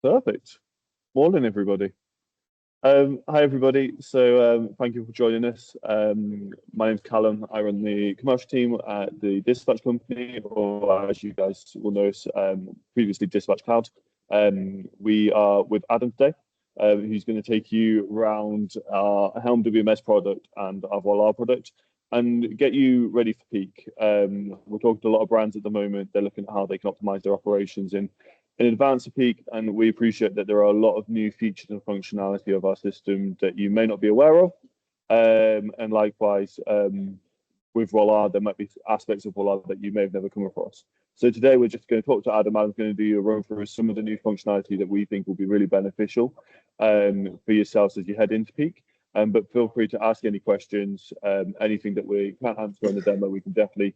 Perfect. Morning, everybody. Hi, everybody. Thank you for joining us. My name's Callum. I run the commercial team at the Dispatch company, or as you guys will know, previously Dispatch Cloud. We are with Adam today, who's going to take you around our Helm WMS product and our Voila product and get you ready for peak. We're talking to a lot of brands at the moment. They're looking at how they can optimize their operations in advance of peak, and we appreciate that there are a lot of new features and functionality of our system that you may not be aware of. And likewise, with Voila, there might be aspects of Voila that you may have never come across. So today we're just going to talk to Adam. Adam's going to do a run through some of the new functionality that we think will be really beneficial for yourselves as you head into peak. But feel free to ask any questions, anything that we can't answer on the demo, we can definitely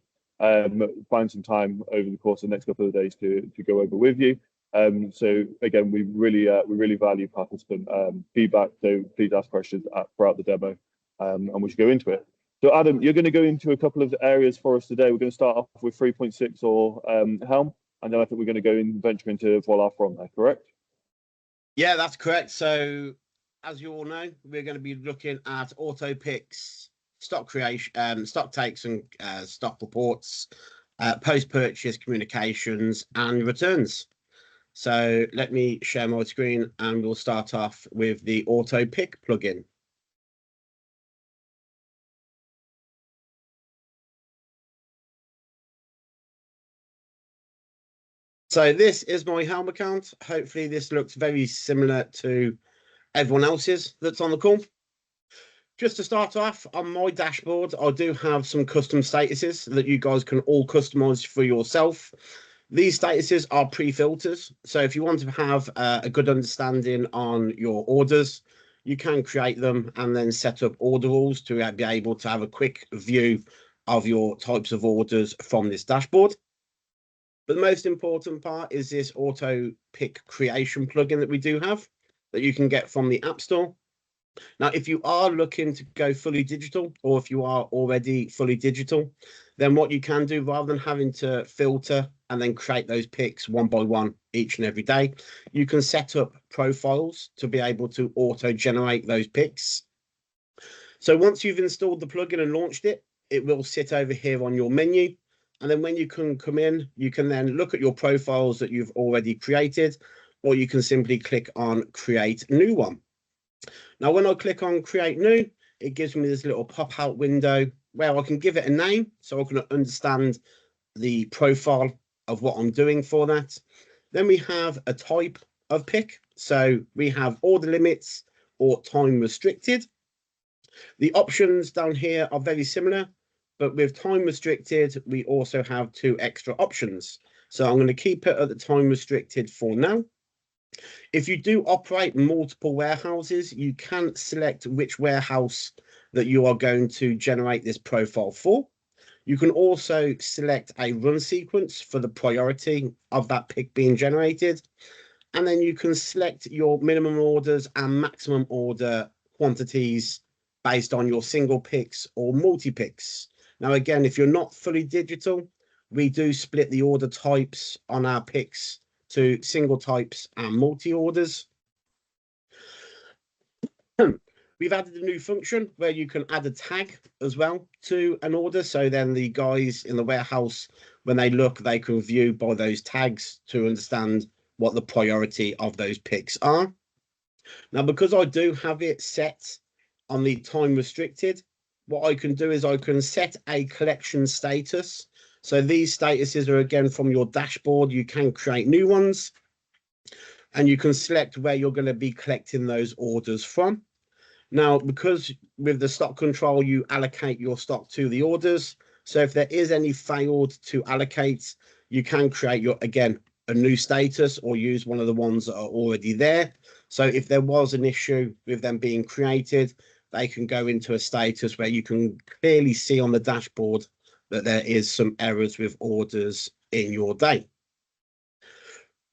find some time over the course of the next couple of days to go over with you. So again, we really value participant feedback. So please ask questions throughout the demo, and we should go into it. So Adam, you're going to go into a couple of areas for us today. We're going to start off with 3.6 or Helm, and then I think we're going to go and venture into Voila from there. Correct? Yeah, that's correct. So as you all know, we're going to be looking at auto picks, stock creation, stock takes and stock reports, post-purchase communications and returns. So let me share my screen and we'll start off with the auto pick plugin. So this is my Helm account. Hopefully this looks very similar to everyone else's that's on the call. Just to start off, on my dashboard, I do have some custom statuses that you guys can all customize for yourself. These statuses are pre-filters. So if you want to have a good understanding on your orders, you can create them and then set up order rules to be able to have a quick view of your types of orders from this dashboard. But the most important part is this auto pick creation plugin that we do have that you can get from the App Store. Now, if you are looking to go fully digital, or if you are already fully digital, then what you can do, rather than having to filter and then create those picks one by one each and every day, you can set up profiles to be able to auto generate those picks. So once you've installed the plugin and launched it, it will sit over here on your menu. And then when you can come in, you can then look at your profiles that you've already created, or you can simply click on create new one. Now, when I click on create new, it gives me this little pop-out window where I can give it a name so I can understand the profile of what I'm doing for that. Then we have a type of pick. So we have order limits or time restricted. The options down here are very similar, but with time restricted, we also have two extra options. So I'm going to keep it at the time restricted for now. If you do operate multiple warehouses, you can select which warehouse that you are going to generate this profile for. You can also select a run sequence for the priority of that pick being generated. And then you can select your minimum orders and maximum order quantities based on your single picks or multi-picks. Now, again, if you're not fully digital, we do split the order types on our picks to single types and multi-orders. We've added a new function where you can add a tag as well to an order. So then the guys in the warehouse, when they look, they can view by those tags to understand what the priority of those picks are. Now, because I do have it set on the time restricted, what I can do is I can set a collection status. So these statuses are again from your dashboard. You can create new ones and you can select where you're going to be collecting those orders from. Now, because with the stock control, you allocate your stock to the orders. So if there is any failed to allocate, you can create a new status or use one of the ones that are already there. So if there was an issue with them being created, they can go into a status where you can clearly see on the dashboard that there is some errors with orders in your day.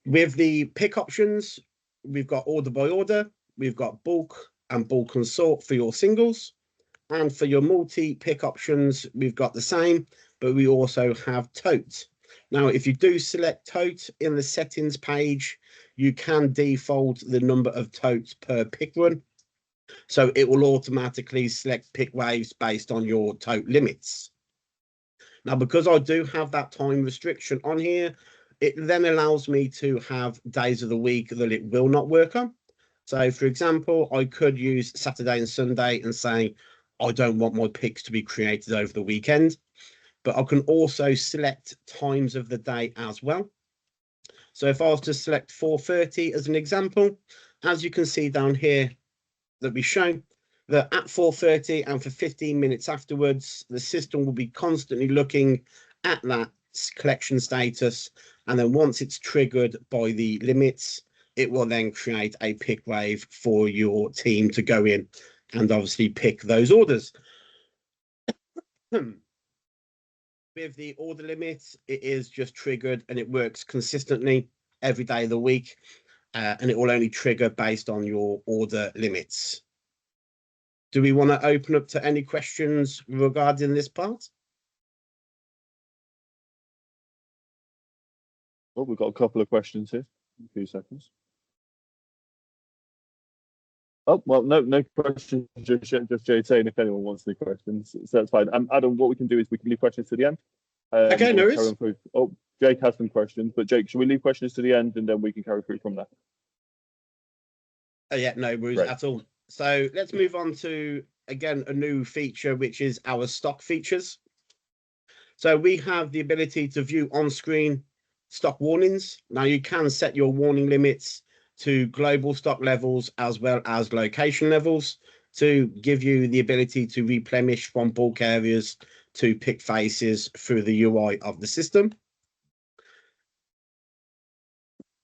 With the pick options, we've got order by order, we've got bulk and bulk and sort for your singles. And for your multi-pick options, we've got the same, but we also have tote. Now, if you do select tote in the settings page, you can default the number of totes per pick run. So it will automatically select pick waves based on your tote limits. Now, because I do have that time restriction on here, it then allows me to have days of the week that it will not work on. So, for example, I could use Saturday and Sunday and say, I don't want my picks to be created over the weekend, but I can also select times of the day as well. So if I was to select 4:30 as an example, as you can see down here that we show, that at 4:30 and for 15 minutes afterwards, the system will be constantly looking at that collection status. And then once it's triggered by the limits, it will then create a pick wave for your team to go in and obviously pick those orders. With the order limit, it is just triggered and it works consistently every day of the week. And it will only trigger based on your order limits. Do we want to open up to any questions regarding this part? Well, we've got a couple of questions here. A few seconds. Oh, well, no questions, just Jay saying if anyone wants any questions. So that's fine. Adam, what we can do is we can leave questions to the end. Okay, no worries. Oh, Jake has some questions, but Jake, should we leave questions to the end and then we can carry through from there? Yeah, no worries at all. So let's move on to, again, a new feature, which is our stock features. So we have the ability to view on-screen stock warnings. Now you can set your warning limits to global stock levels as well as location levels to give you the ability to replenish from bulk areas to pick faces through the UI of the system.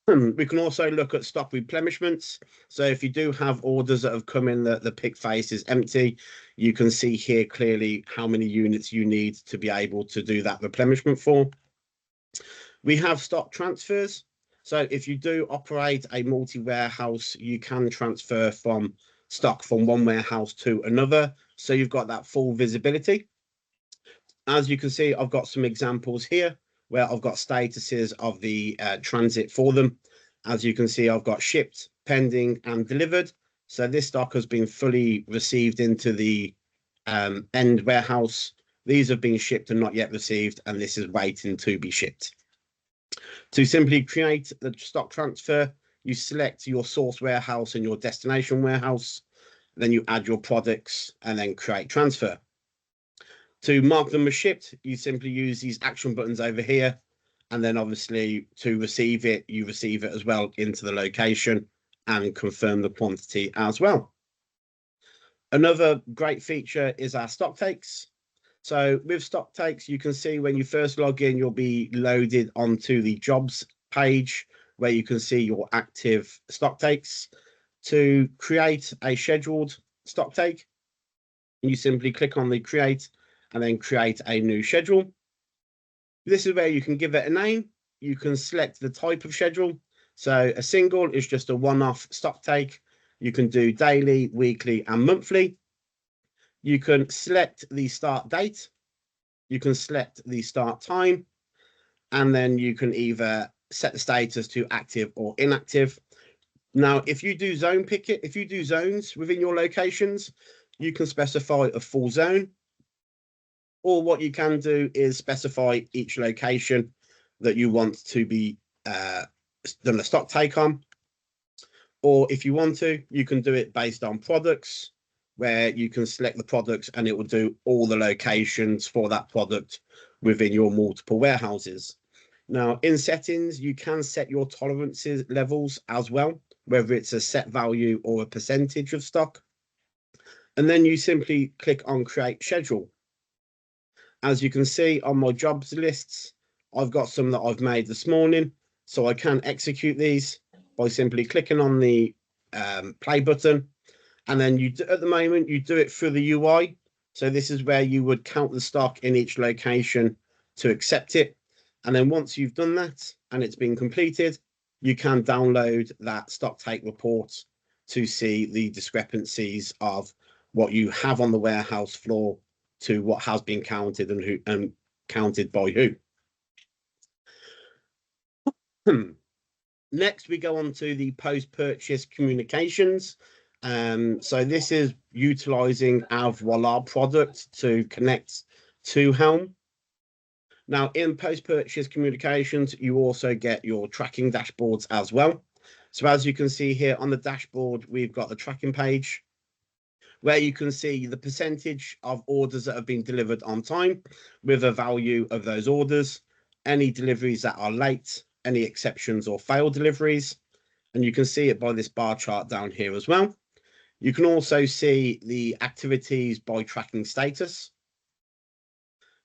We can also look at stock replenishments. So if you do have orders that have come in that the pick face is empty, you can see here clearly how many units you need to be able to do that replenishment for. We have stock transfers. So if you do operate a multi-warehouse, you can transfer from stock from one warehouse to another. So you've got that full visibility. As you can see, I've got some examples here where I've got statuses of the transit for them. As you can see, I've got shipped, pending, and delivered. So this stock has been fully received into the end warehouse. These have been shipped and not yet received, and this is waiting to be shipped. To simply create the stock transfer, you select your source warehouse and your destination warehouse. Then you add your products and then create transfer. To mark them as shipped, you simply use these action buttons over here. And then obviously to receive it, you receive it as well into the location and confirm the quantity as well. Another great feature is our stock takes. So with stock takes, you can see when you first log in, you'll be loaded onto the jobs page where you can see your active stock takes. To create a scheduled stock take, you simply click on the create and then create a new schedule. This is where you can give it a name. You can select the type of schedule. So a single is just a one-off stock take. You can do daily, weekly, and monthly. You can select the start date. You can select the start time. And then you can either set the status to active or inactive. Now, if you do zone picket, if you do zones within your locations, you can specify a full zone. Or what you can do is specify each location that you want to be done a stock take on. Or if you want to, you can do it based on products, where you can select the products and it will do all the locations for that product within your multiple warehouses. Now, in settings, you can set your tolerances levels as well, whether it's a set value or a percentage of stock. And then you simply click on create schedule. As you can see on my jobs lists, I've got some that I've made this morning, so I can execute these by simply clicking on the play button. And then at the moment, you do it through the UI. So this is where you would count the stock in each location to accept it. And then once you've done that and it's been completed, you can download that stock take report to see the discrepancies of what you have on the warehouse floor to what has been counted and who counted by who. Next, we go on to the post-purchase communications. So this is utilizing our Voila product to connect to Helm. Now, in post-purchase communications, you also get your tracking dashboards as well. So as you can see here on the dashboard, we've got the tracking page where you can see the percentage of orders that have been delivered on time with a value of those orders, any deliveries that are late, any exceptions or failed deliveries. And you can see it by this bar chart down here as well. You can also see the activities by tracking status.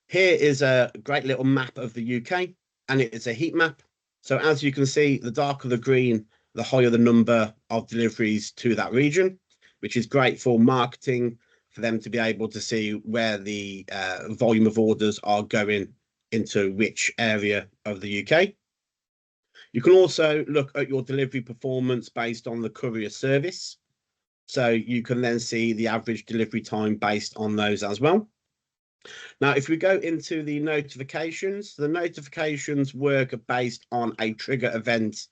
Here is a great little map of the UK, and it is a heat map. So as you can see, the darker the green, the higher the number of deliveries to that region, which is great for marketing, for them to be able to see where the volume of orders are going into which area of the UK. You can also look at your delivery performance based on the courier service. So you can then see the average delivery time based on those as well. Now, if we go into the notifications work based on a trigger event,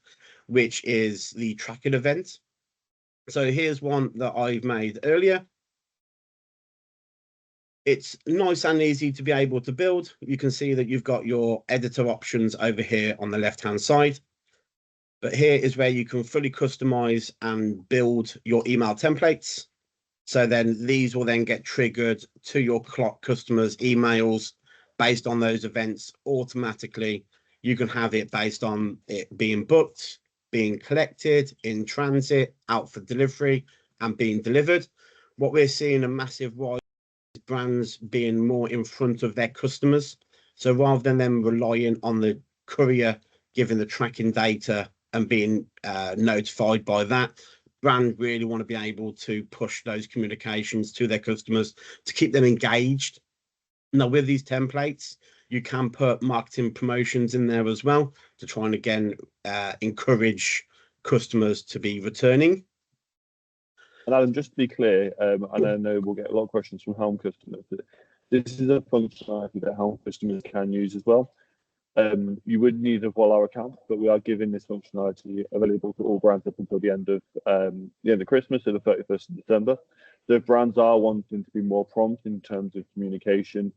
which is the tracking event. So here's one that I've made earlier. It's nice and easy to be able to build. You can see that you've got your editor options over here on the left-hand side. But here is where you can fully customize and build your email templates. So then these will then get triggered to your customers' emails based on those events automatically. You can have it based on it being booked, being collected, in transit, out for delivery, and being delivered. What we're seeing a massive rise is brands being more in front of their customers. So rather than them relying on the courier giving the tracking data and being notified by that, brand really want to be able to push those communications to their customers to keep them engaged. Now, with these templates, you can put marketing promotions in there as well to try and again encourage customers to be returning. And Adam, just to be clear, and I know we'll get a lot of questions from Helm customers, but this is a functionality that Helm customers can use as well. You would need a Voila account, but we are giving this functionality available to all brands up until the end of Christmas, so the 31st of December. So if brands are wanting to be more prompt in terms of communication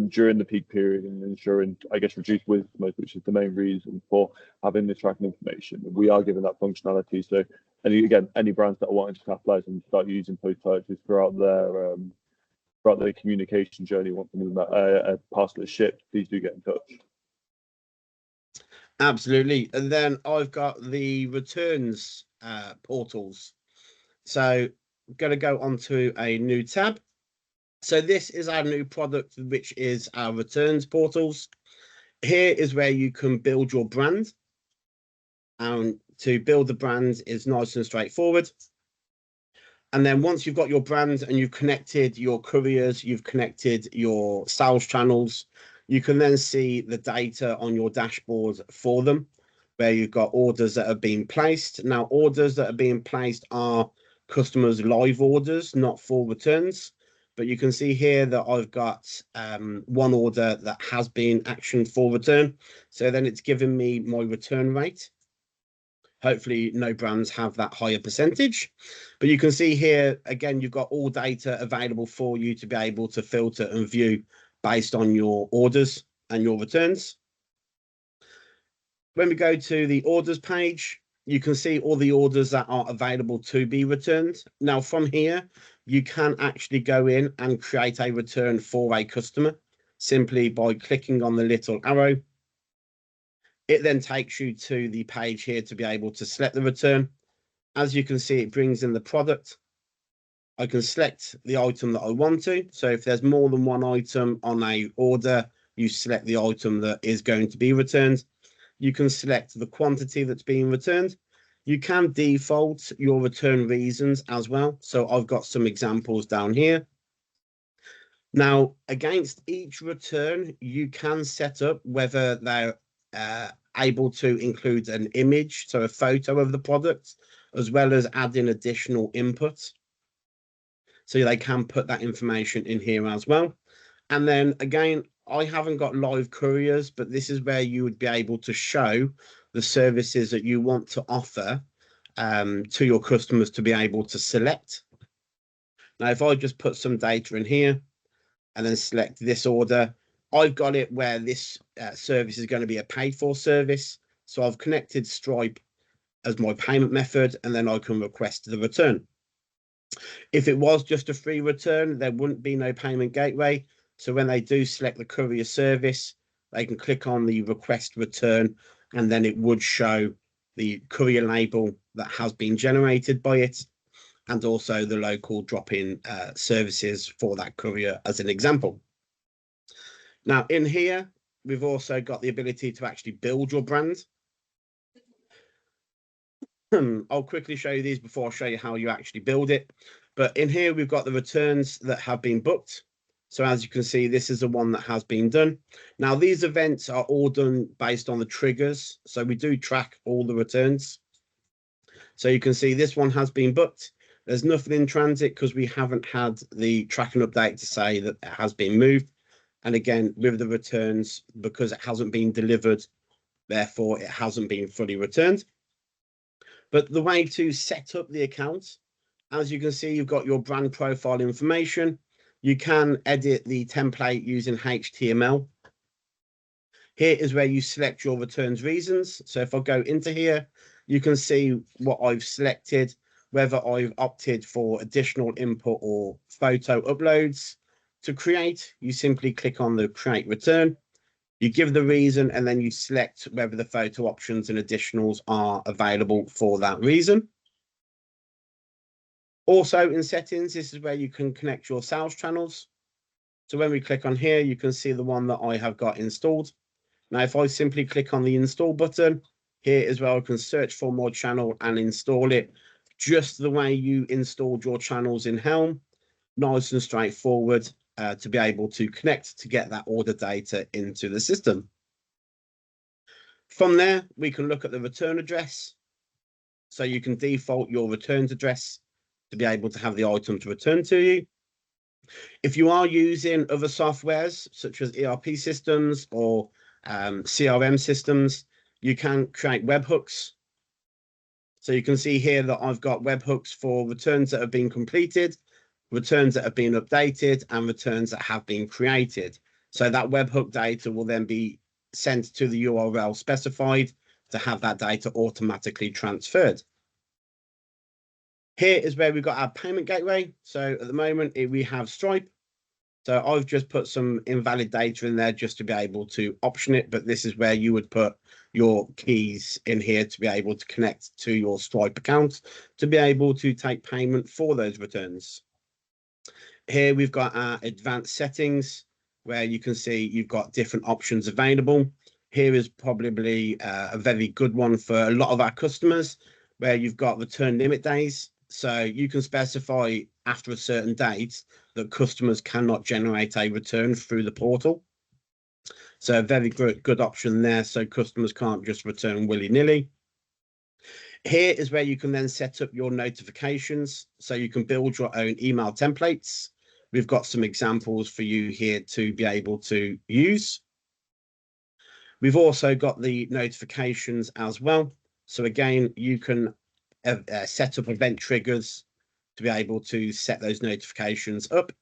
during the peak period and ensuring, I guess, reduced WISMO, which is the main reason for having this tracking information, we are giving that functionality. So, and again, any brands that are wanting to capitalize and start using post-purchase throughout their communication journey, once a parcel is shipped, please do get in touch. Absolutely. And then I've got the returns portals. So I'm going to go onto a new tab. So this is our new product, which is our returns portals. Here is where you can build your brand. And to build the brand is nice and straightforward. And then once you've got your brand and you've connected your couriers, you've connected your sales channels, you can then see the data on your dashboard for them, where you've got orders that have been placed. Now, orders that are being placed are customers' live orders, not full returns. But you can see here that I've got one order that has been actioned for return. So then it's given me my return rate. Hopefully no brands have that higher percentage, but you can see here, again, you've got all data available for you to be able to filter and view based on your orders and your returns. When we go to the orders page, you can see all the orders that are available to be returned. Now from here, you can actually go in and create a return for a customer simply by clicking on the little arrow. It then takes you to the page here to be able to select the return. As you can see, it brings in the product. I can select the item that I want to. So if there's more than one item on a order, you select the item that is going to be returned. You can select the quantity that's being returned. You can default your return reasons as well. So I've got some examples down here. Now, against each return, you can set up whether they're able to include an image, so a photo of the product, as well as add in additional input. So they can put that information in here as well. And then again, I haven't got live couriers, but this is where you would be able to show the services that you want to offer to your customers to be able to select. Now, if I just put some data in here and then select this order, I've got it where this service is going to be a paid for service. So I've connected Stripe as my payment method, and then I can request the return. If it was just a free return, there wouldn't be no payment gateway. So when they do select the courier service, they can click on the request return, and then it would show the courier label that has been generated by it, and also the local drop-in services for that courier as an example. Now in here, we've also got the ability to actually build your brand. I'll quickly show you these before I show you how you actually build it. But in here, we've got the returns that have been booked. So as you can see, this is the one that has been done. Now, these events are all done based on the triggers. So we do track all the returns. So you can see this one has been booked. There's nothing in transit because we haven't had the tracking update to say that it has been moved. And again, with the returns, because it hasn't been delivered, therefore it hasn't been fully returned. But the way to set up the account, as you can see, you've got your brand profile information. You can edit the template using HTML. Here is where you select your returns reasons. So if I go into here, you can see what I've selected, whether I've opted for additional input or photo uploads. To create, you simply click on the create return. You give the reason, and then you select whether the photo options and additionals are available for that reason. Also in settings, this is where you can connect your sales channels. So when we click on here, you can see the one that I have got installed. Now, if I simply click on the install button, here is where I can search for my channel and install it just the way you installed your channels in Helm. Nice and straightforward to be able to connect to get that order data into the system. From there, we can look at the return address. So you can default your returns address to be able to have the item to return to you. If you are using other softwares, such as ERP systems or CRM systems, you can create webhooks. So you can see here that I've got webhooks for returns that have been completed, returns that have been updated, and returns that have been created. So that webhook data will then be sent to the URL specified to have that data automatically transferred. Here is where we've got our payment gateway. So at the moment, we have Stripe. So I've just put some invalid data in there just to be able to option it. But this is where you would put your keys in here to be able to connect to your Stripe account to be able to take payment for those returns. Here we've got our advanced settings where you can see you've got different options available. Here is probably a very good one for a lot of our customers where you've got return limit days. So you can specify after a certain date that customers cannot generate a return through the portal. So a very good option there. So customers can't just return willy-nilly. Here is where you can then set up your notifications. So you can build your own email templates. We've got some examples for you here to be able to use. We've also got the notifications as well. So again, you can set up event triggers to be able to set those notifications up.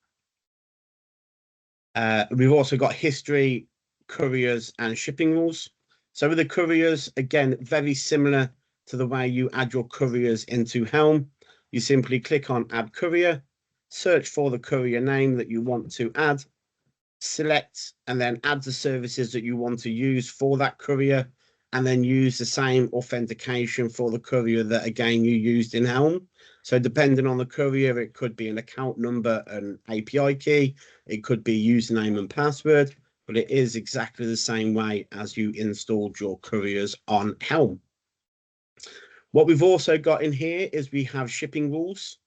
We've also got history, couriers, and shipping rules. So with the couriers, again, very similar to the way you add your couriers into Helm. You simply click on Add Courier, search for the courier name that you want to add, select, and then add the services that you want to use for that courier, and then use the same authentication for the courier that, again, you used in Helm. So depending on the courier, it could be an account number, an API key, it could be username and password, but it is exactly the same way as you installed your couriers on Helm. What we've also got in here is we have shipping rules.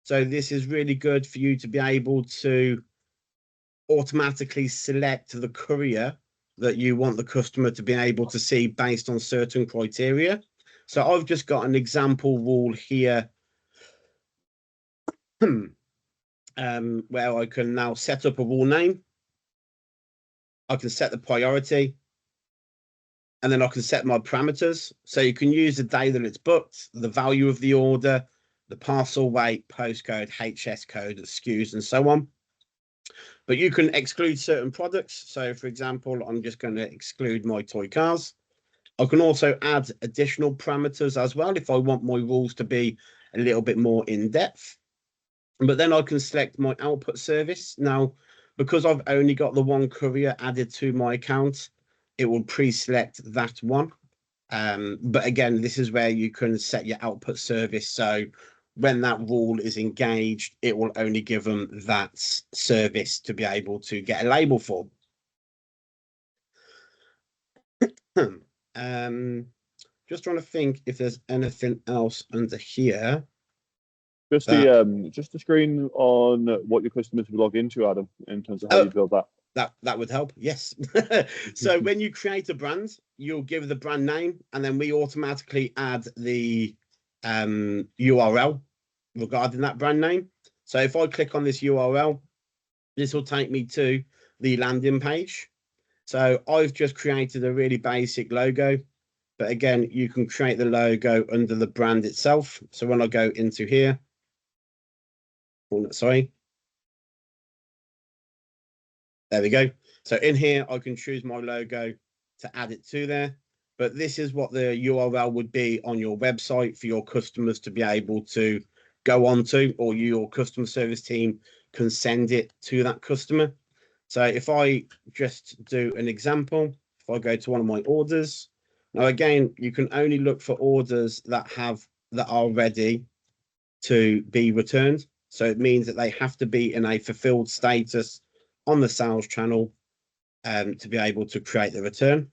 So this is really good for you to be able to automatically select the courier that you want the customer to be able to see based on certain criteria. So I've just got an example rule here where I can now set up a rule name. I can set the priority. and then I can set my parameters. So you can use the day that it's booked, the value of the order, the parcel weight, postcode, HS code, SKUs, and so on. But you can exclude certain products. So for example, I'm just going to exclude my toy cars. I can also add additional parameters as well if I want my rules to be a little bit more in depth. But then I can select my output service. Now, because I've only got the one courier added to my account, it will pre-select that one. But again, this is where you can set your output service. So when that rule is engaged, it will only give them that service to be able to get a label for. Just trying to think if there's anything else under here. Just the screen on what your customers will log into, Adam, in terms of how you build that. That would help, yes. So when you create a brand, you'll give the brand name, and then we automatically add the URL regarding that brand name. So if I click on this URL, this will take me to the landing page. So I've just created a really basic logo, but again, you can create the logo under the brand itself. So when I go into here, sorry. There we go. So in here, I can choose my logo to add it to there. But this is what the URL would be on your website for your customers to be able to go onto, or your customer service team can send it to that customer. So if I just do an example, if I go to one of my orders, now again, you can only look for orders that are ready to be returned. So it means that they have to be in a fulfilled status on the sales channel to be able to create the return.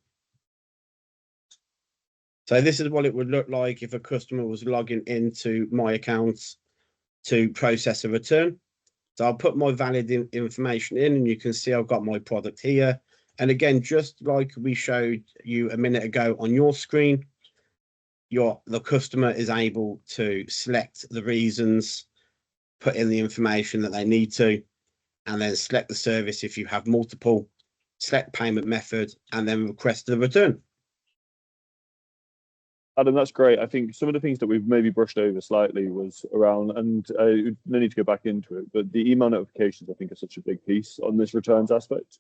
So this is what it would look like if a customer was logging into my accounts to process a return. So I'll put my valid information in, and you can see I've got my product here. And again, just like we showed you a minute ago on your screen, the customer is able to select the reasons, put in the information that they need to, and then select the service if you have multiple, select payment method, and then request the return. Adam, that's great. I think some of the things that we've maybe brushed over slightly was around, and no need to go back into it, but the email notifications, I think, are such a big piece on this returns aspect.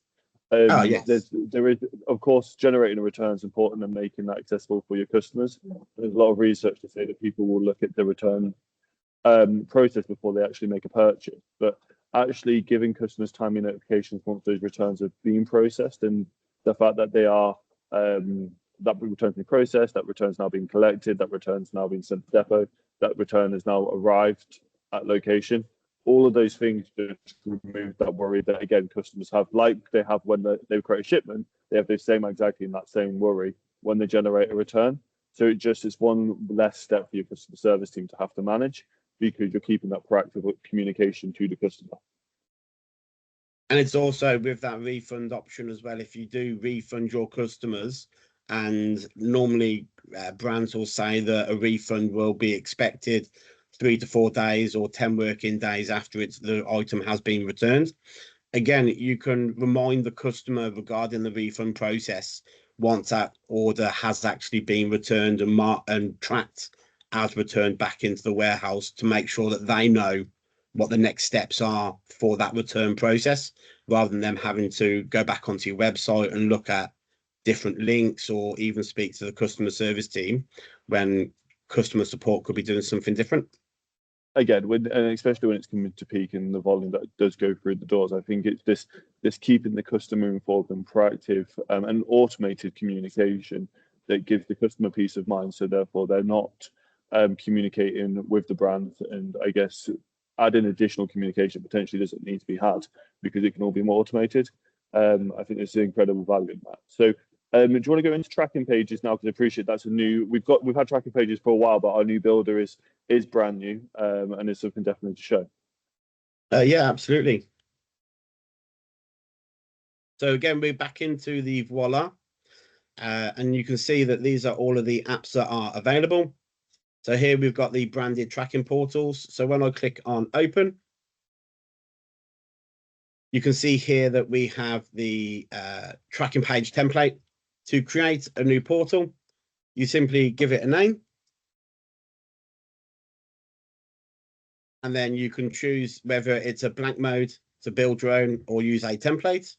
Yes. There is, of course, generating a return is important and making that accessible for your customers. There's a lot of research to say that people will look at the return process before they actually make a purchase, but actually giving customers timely notifications once those returns have been processed, and the fact that they are that return's been processed, that return's now being collected, that return's now being sent to depot, that return has now arrived at location. All of those things just remove that worry that, again, customers have, like they have when they create a shipment, they have the same exactly in that same worry when they generate a return. So it just is one less step for your customer service team to have to manage, because you're keeping that proactive communication to the customer. And it's also with that refund option as well. If you do refund your customers, and normally brands will say that a refund will be expected 3 to 4 days or 10 working days after the item has been returned. Again, you can remind the customer regarding the refund process once that order has actually been returned and tracked as returned back into the warehouse, to make sure that they know what the next steps are for that return process, rather than them having to go back onto your website and look at different links, or even speak to the customer service team when customer support could be doing something different. Again, and especially when it's coming to peak and the volume that does go through the doors, I think it's this keeping the customer informed and proactive and automated communication that gives the customer peace of mind. So therefore, they're not communicating with the brand, and I guess adding additional communication potentially doesn't need to be had, because it can all be more automated. I think there's incredible value in that. So do you want to go into tracking pages now? Because I appreciate that's a new. We've had tracking pages for a while, but our new builder is brand new, and it's something definitely to show. Yeah, absolutely. So again, we're back into the Voila, and you can see that these are all of the apps that are available. So here we've got the branded tracking portals. So when I click on open, you can see here that we have the tracking page template. To create a new portal, you simply give it a name. And then you can choose whether it's a blank mode to build your own or use a template.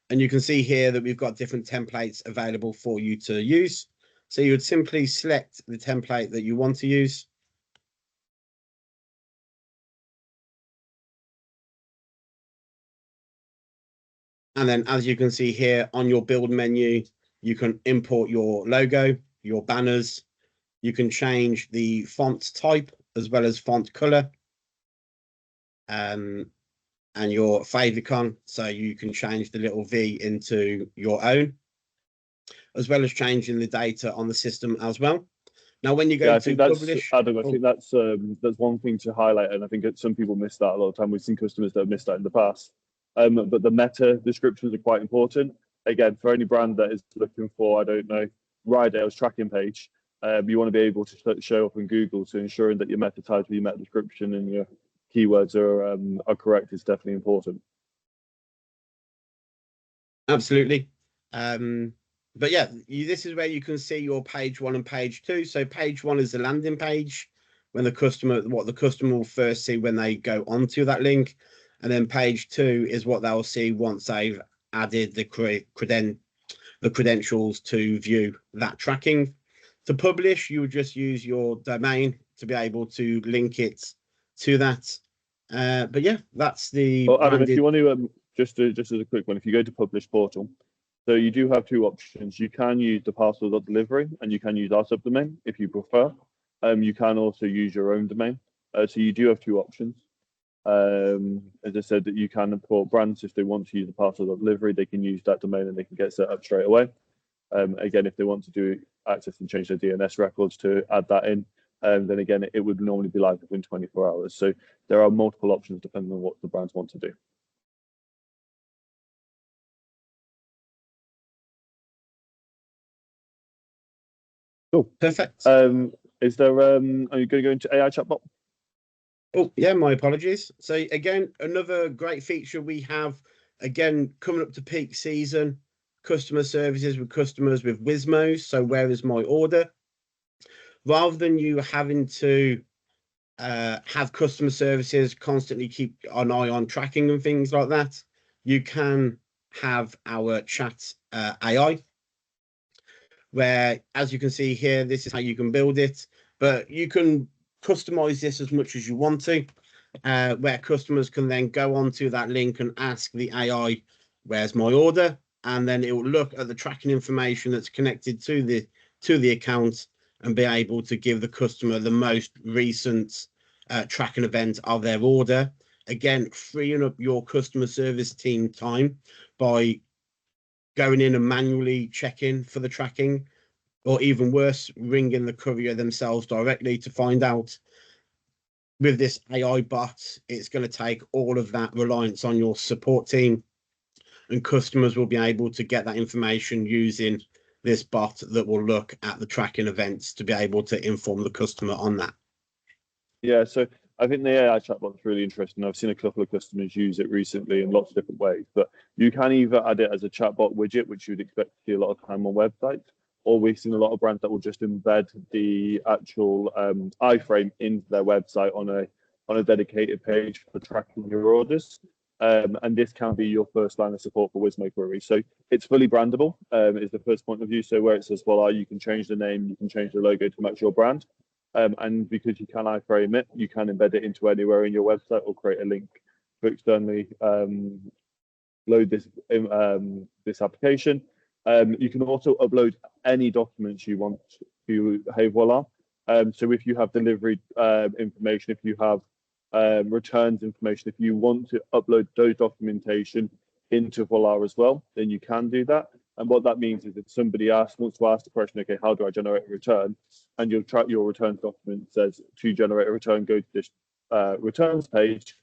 And you can see here that we've got different templates available for you to use. So you would simply select the template that you want to use. And then as you can see here on your build menu, you can import your logo, your banners. You can change the font type as well as font color. And your favicon, so you can change the little V into your own, as well as changing the data on the system as well. Now, when you go to publish, Adam, I think that's one thing to highlight, and I think some people miss that a lot of time. We've seen customers that have missed that in the past. But the meta descriptions are quite important. Again, for any brand that is looking for, I don't know, Rydale's tracking page, you want to be able to show up in Google, so ensuring that your meta title, your meta description, and your keywords are correct is definitely important. Absolutely. But yeah, this is where you can see your page 1 and page 2. So page 1 is the landing page, when the customer, what the customer will first see when they go onto that link. And then page 2 is what they'll see once they've added the credentials to view that tracking. To publish, you would just use your domain to be able to link it to that. But yeah, that's the. Well, Adam, if you want to just as a quick one, if you go to publish portal, so you do have two options. You can use the parcel.delivery, and you can use our subdomain if you prefer. You can also use your own domain. So you do have two options. As I said, that you can import brands if they want to use the parcel.delivery, they can use that domain and they can get set up straight away. Again, if they want to do access and change their DNS records to add that in, then again, it would normally be live within 24 hours. So there are multiple options depending on what the brands want to do. Cool. Perfect. Is there? Are you going to go into AI chatbot? Oh yeah, my apologies. So again, another great feature we have. Again, coming up to peak season, customer services with customers with WISMO. So where is my order? Rather than you having to have customer services constantly keep an eye on tracking and things like that, you can have our chat AI, where, as you can see here, this is how you can build it, but you can customize this as much as you want to, where customers can then go onto that link and ask the AI, where's my order? And then it will look at the tracking information that's connected to the account and be able to give the customer the most recent tracking event of their order. Again, freeing up your customer service team time by going in and manually checking for the tracking, or even worse, ringing the courier themselves directly to find out. With this AI bot, it's going to take all of that reliance on your support team, and customers will be able to get that information using this bot that will look at the tracking events to be able to inform the customer on that. Yeah, so I think the AI chatbot is really interesting. I've seen a couple of customers use it recently in lots of different ways, but you can either add it as a chatbot widget, which you'd expect to see a lot of time on websites, or we've seen a lot of brands that will just embed the actual iframe into their website on a dedicated page for tracking your orders. And this can be your first line of support for WISMO queries. So it's fully brandable, is the first point of view. So where it says Voila, you can change the name, you can change the logo to match your brand. And because you can iframe it, you can embed it into anywhere in your website or create a link to externally load this application. You can also upload any documents you want to Hey Voila. So if you have delivery information, if you have returns information, if you want to upload those documentation into Voila as well, then you can do that. And what that means is if somebody wants to ask the question, okay, how do I generate a return? And your returns document says to generate a return, go to this returns page.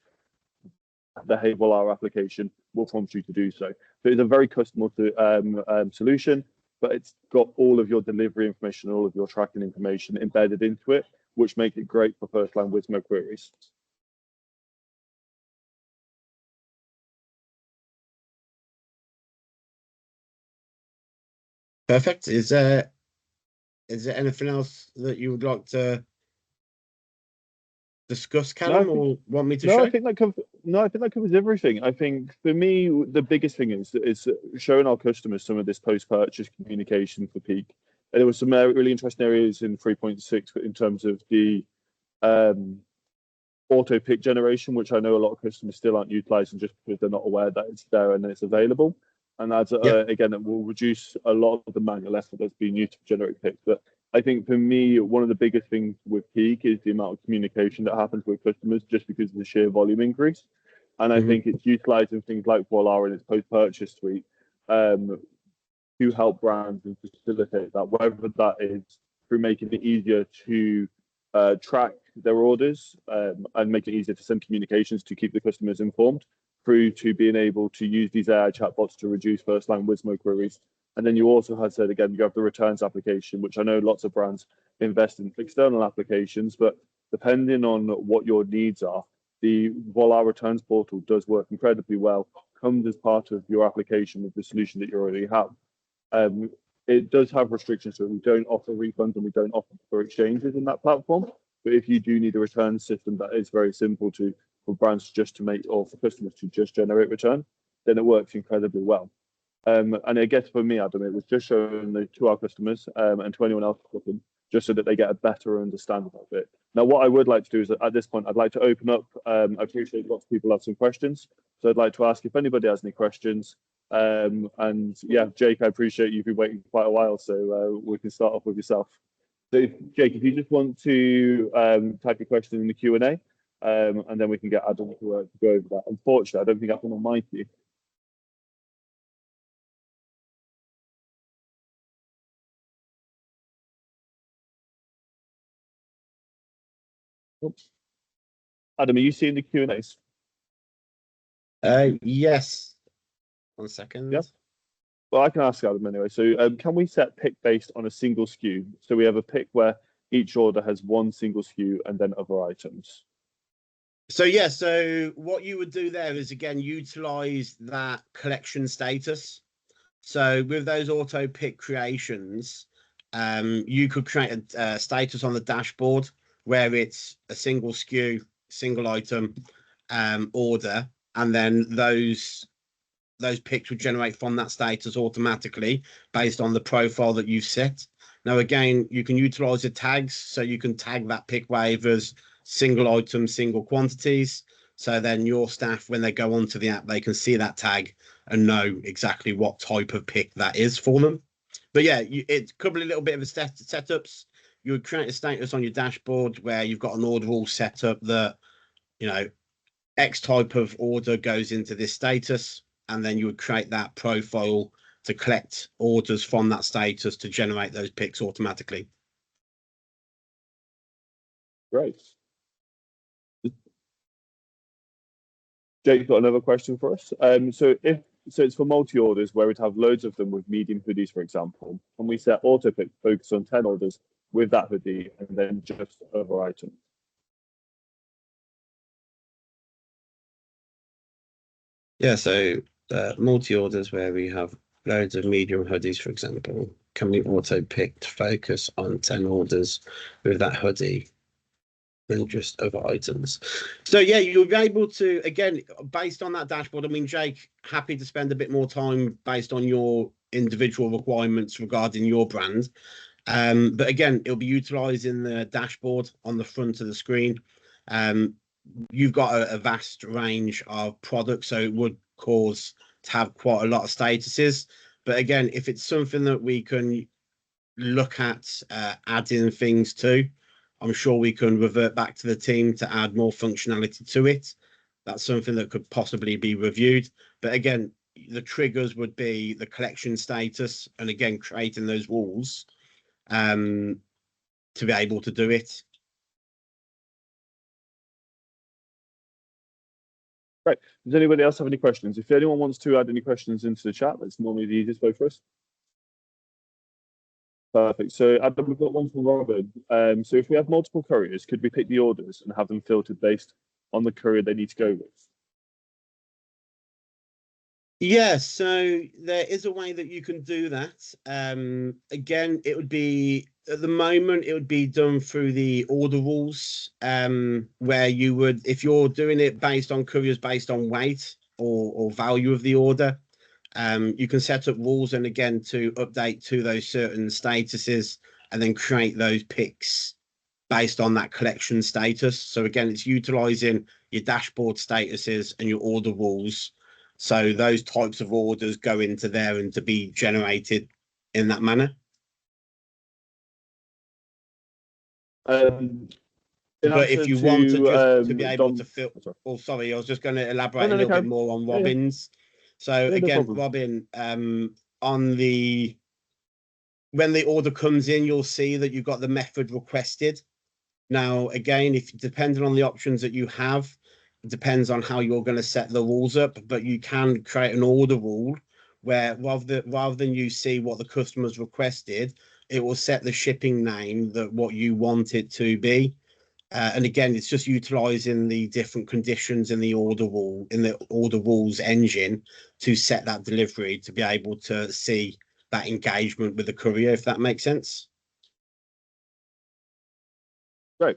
The Hey Voila application will prompt you to do so. So it's a very customizable solution, but it's got all of your delivery information, all of your tracking information embedded into it, which makes it great for first-line WISMO queries. Perfect. Is there anything else that you would like to discuss, No, I Callum, think or want me to no, I show? think that covers. No, I think that covers everything. I think for me, the biggest thing is showing our customers some of this post-purchase communication for peak. And there were some really interesting areas in 3.6 in terms of the um, auto pick generation, which I know a lot of customers still aren't utilizing just because they're not aware that it's there and it's available. And that's Yep. again, it will reduce a lot of the manual effort that's being used to generate picks. But I think for me, one of the biggest things with peak is the amount of communication that happens with customers just because of the sheer volume increase. And I Hmm. think it's utilizing things like Voila and its post-purchase suite um, to help brands and facilitate that, whether that is through making it easier to track their orders and make it easier to send communications to keep the customers informed, through to being able to use these AI chatbots to reduce first line WISMO queries. And then you also have said again, you have the returns application, which I know lots of brands invest in external applications, but depending on what your needs are, the Voila returns portal does work incredibly well, comes as part of your application with the solution that you already have. Um, it does have restrictions, so we don't offer refunds and we don't offer for exchanges in that platform. But if you do need a return system that is very simple to for brands just to make or for customers to just generate return, then it works incredibly well. And I guess for me, Adam, it was just showing to our customers and to anyone else looking, just so that they get a better understanding of it. Now, what I would like to do is at this point, I'd like to open up. I appreciate lots of people have some questions, so I'd like to ask if anybody has any questions. And yeah, Jake, I appreciate you've been waiting quite a while, so we can start off with yourself. So, Jake, if you just want to type your question in the Q&A, and then we can get Adam to go over that. Unfortunately, I don't think Adam will mic you. Oops. Adam, are you seeing the Q&As? Yes. 1 second. Yeah. Well, I can ask Adam anyway. So, can we set pick based on a single SKU? So we have a pick where each order has one single SKU and then other items. So yeah, so what you would do there is again utilize that collection status. So with those auto pick creations, you could create a status on the dashboard where it's a single SKU, single item order, and then those picks would generate from that status automatically based on the profile that you've set. Now, again, you can utilize the tags, so you can tag that pick wave as single item, single quantities. So then your staff, when they go onto the app, they can see that tag and know exactly what type of pick that is for them. But yeah, it's a couple of little bit of setups. You would create a status on your dashboard where you've got an order all set up that, you know, X type of order goes into this status, and then you would create that profile to collect orders from that status to generate those picks automatically. Great. Jake's got another question for us. So it's for multi orders where we'd have loads of them with medium hoodies, for example. Can we set auto pick focus on 10 orders with that hoodie and then just other items? Yeah, so multi orders where we have loads of medium hoodies, for example, can we auto pick to focus on 10 orders with that hoodie and just other items? So yeah, you'll be able to, again, based on that dashboard. I mean, Jake, happy to spend a bit more time based on your individual requirements regarding your brand. But again, it'll be utilizing the dashboard on the front of the screen. Um, you've got a vast range of products, so it would cause to have quite a lot of statuses. But again, if it's something that we can look at adding things to, I'm sure we can revert back to the team to add more functionality to it. That's something that could possibly be reviewed. But again, the triggers would be the collection status and again creating those walls to be able to do it. Right. Does anybody else have any questions? If anyone wants to add any questions into the chat, that's normally the easiest way for us. Perfect. So Adam, we've got one from Robin. So if we have multiple couriers, could we pick the orders and have them filtered based on the courier they need to go with? Yeah, so there is a way that you can do that. Again, it would be at the moment it would be done through the order rules, where you would, if you're doing it based on couriers based on weight or value of the order, you can set up rules and again to update to those certain statuses and then create those picks based on that collection status. So again, it's utilizing your dashboard statuses and your order rules. So those types of orders go into there and to be generated in that manner. In But if answer you want to to just to be able to Dom, fill, sorry. oh, sorry, I was just going to No, elaborate a no, no, little bit Karen. more on Yeah, yeah, Robin's. So yeah, no again, problem. Robin, on the when the order comes in, you'll see that you've got the method requested. Now, again, if depending on the options that you have, it depends on how you're going to set the rules up, but you can create an order rule where rather than you see what the customer's requested, it will set the shipping name that what you want it to be. And again, it's just utilizing the different conditions in the order rule in the order rules engine to set that delivery to be able to see that engagement with the courier, if that makes sense. Great.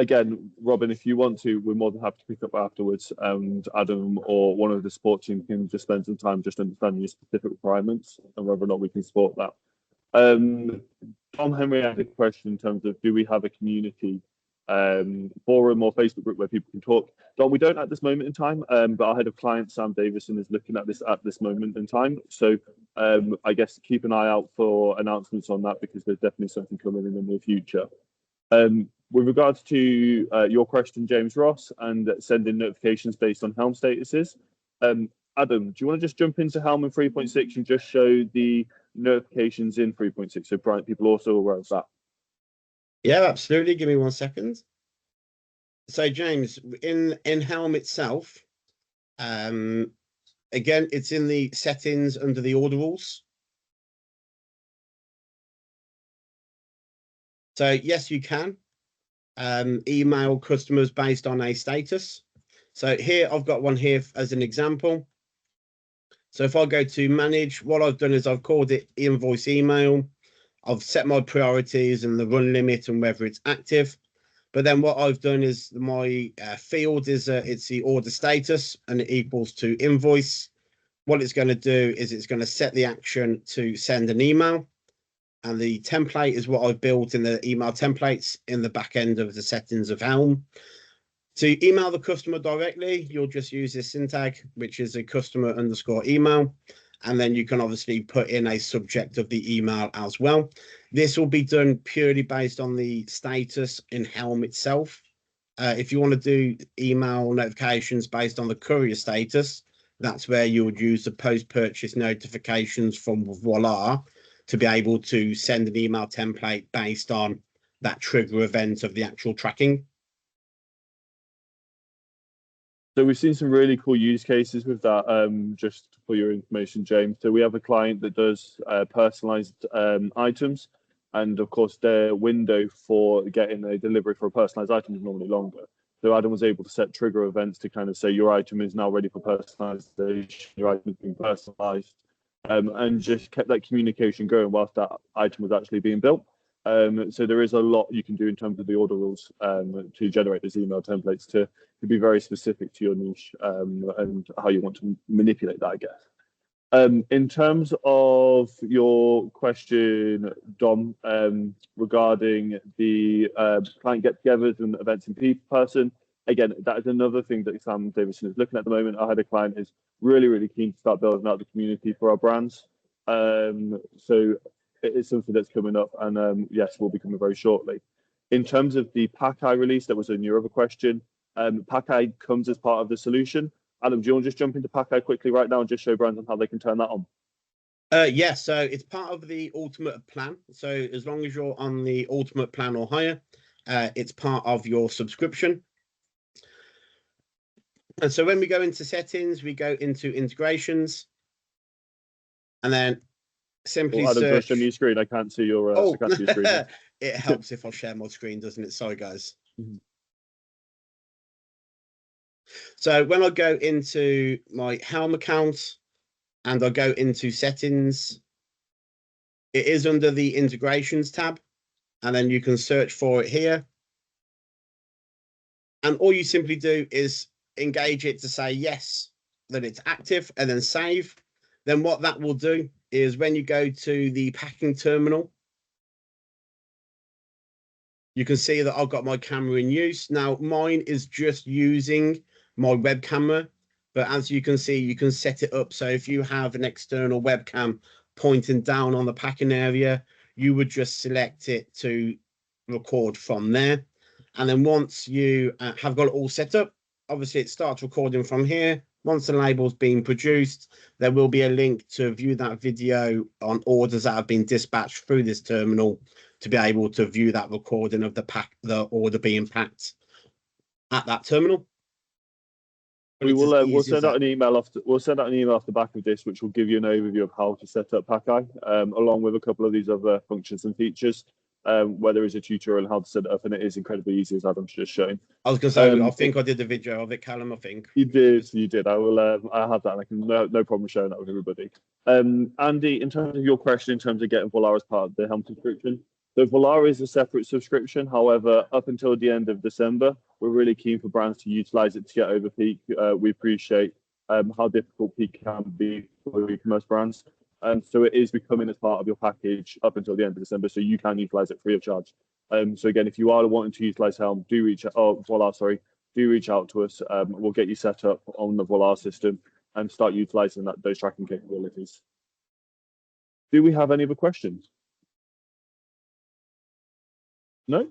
Again, Robin, if you want to, we're more than happy to pick up afterwards, and Adam or one of the support team can just spend some time just understanding your specific requirements and whether or not we can support that. Tom Henry had a question in terms of do we have a community forum or Facebook group where people can talk? Don, we don't at this moment in time, but our head of client, Sam Davison, is looking at this moment in time. So I guess keep an eye out for announcements on that because there's definitely something coming in the near future. With regards to your question, James Ross, and sending notifications based on Helm statuses, Adam, do you want to just jump into Helm in 3.6 and just show the notifications in 3.6 so people also aware of that? Yeah, absolutely. Give me 1 second. So, James, in Helm itself, again, it's in the settings under the order rules. So, yes, you can email customers based on a status. So here I've got one here as an example. So if I go to manage, what I've done is I've called it invoice email. I've set my priorities and the run limit and whether it's active. But then what I've done is my field is it's the order status and it equals to invoice. What it's going to do is it's going to set the action to send an email. And the template is what I've built in the email templates in the back end of the settings of Helm. To email the customer directly, you'll just use this syntag, which is a customer underscore email. And then you can obviously put in a subject of the email as well. This will be done purely based on the status in Helm itself. If you want to do email notifications based on the courier status, that's where you would use the post-purchase notifications from Voila to be able to send an email template based on that trigger event of the actual tracking. So we've seen some really cool use cases with that, just for your information, James. So we have a client that does personalized items. And of course, their window for getting a delivery for a personalized item is normally longer. So Adam was able to set trigger events to kind of say your item is now ready for personalization, your item is being personalized, and just kept that communication going whilst that item was actually being built. So there is a lot you can do in terms of the order rules to generate these email templates to be very specific to your niche and how you want to manipulate that, I guess. In terms of your question, Dom, regarding the client get-togethers and events in person, again, that is another thing that Sam Davison is looking at the moment. I had a client who's really keen to start building out the community for our brands. So it is something that's coming up, and yes, will be coming very shortly. In terms of the Pack-I release, that was in your other question. Pack-I comes as part of the solution. Adam, do you want to just jump into Pack-I quickly right now and just show brands on how they can turn that on? Yes, so it's part of the ultimate plan. So as long as you're on the ultimate plan or higher, it's part of your subscription. And so when we go into settings, we go into integrations, and then simply Adam, do you want to search. show me your screen? I can't see your, Oh, I can't see your screen. it helps if I share my screen, doesn't it? Sorry, guys. So when I go into my Helm account and I go into settings, it is under the integrations tab, and then you can search for it here. And all you simply do is engage it to say yes, that it's active, and then save. Then what that will do is when you go to the packing terminal, you can see that I've got my camera in use. Now, mine is just using my web camera, but as you can see, you can set it up. So if you have an external webcam pointing down on the packing area, you would just select it to record from there. And then once you have got it all set up, obviously it starts recording from here. Once the label's been produced, there will be a link to view that video on orders that have been dispatched through this terminal to be able to view that recording of the order being packed at that terminal. We'll send out an email off the back of this, which will give you an overview of how to set up Packeye, along with a couple of these other functions and features. Where there is a tutorial on how to set it up, and it is incredibly easy, as Adam's just shown. I was going to say, I think I did the video of it, Callum. I think you did. I will. I have that. And I can no problem sharing that with everybody. Andy, in terms of your question, in terms of getting Voila as part of the Helm subscription, so Voila is a separate subscription. However, up until the end of December, we're really keen for brands to utilize it to get over peak. We appreciate how difficult peak can be for e-commerce brands. So it is becoming as part of your package up until the end of December, so you can utilize it free of charge. So again, if you are wanting to utilize Helm, do reach out to us. We'll get you set up on the Voila system and start utilizing those tracking capabilities. Do we have any other questions? No?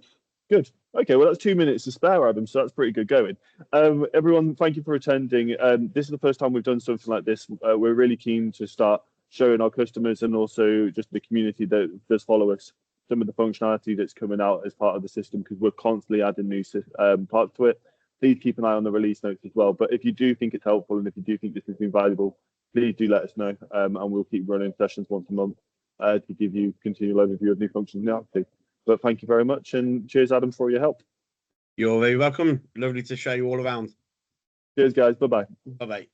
Good. Okay, well, that's 2 minutes to spare, Adam, so that's pretty good going. Everyone, thank you for attending. This is the first time we've done something like this. We're really keen to start showing our customers and also just the community that does follow us some of the functionality that's coming out as part of the system, because we're constantly adding new parts to it. Please keep an eye on the release notes as well. But if you do think it's helpful and if you do think this has been valuable, please do let us know, and we'll keep running sessions once a month to give you a continual overview of new functionality. But thank you very much, and cheers, Adam, for your help. You're very welcome. Lovely to show you all around. Cheers, guys. Bye-bye. Bye-bye.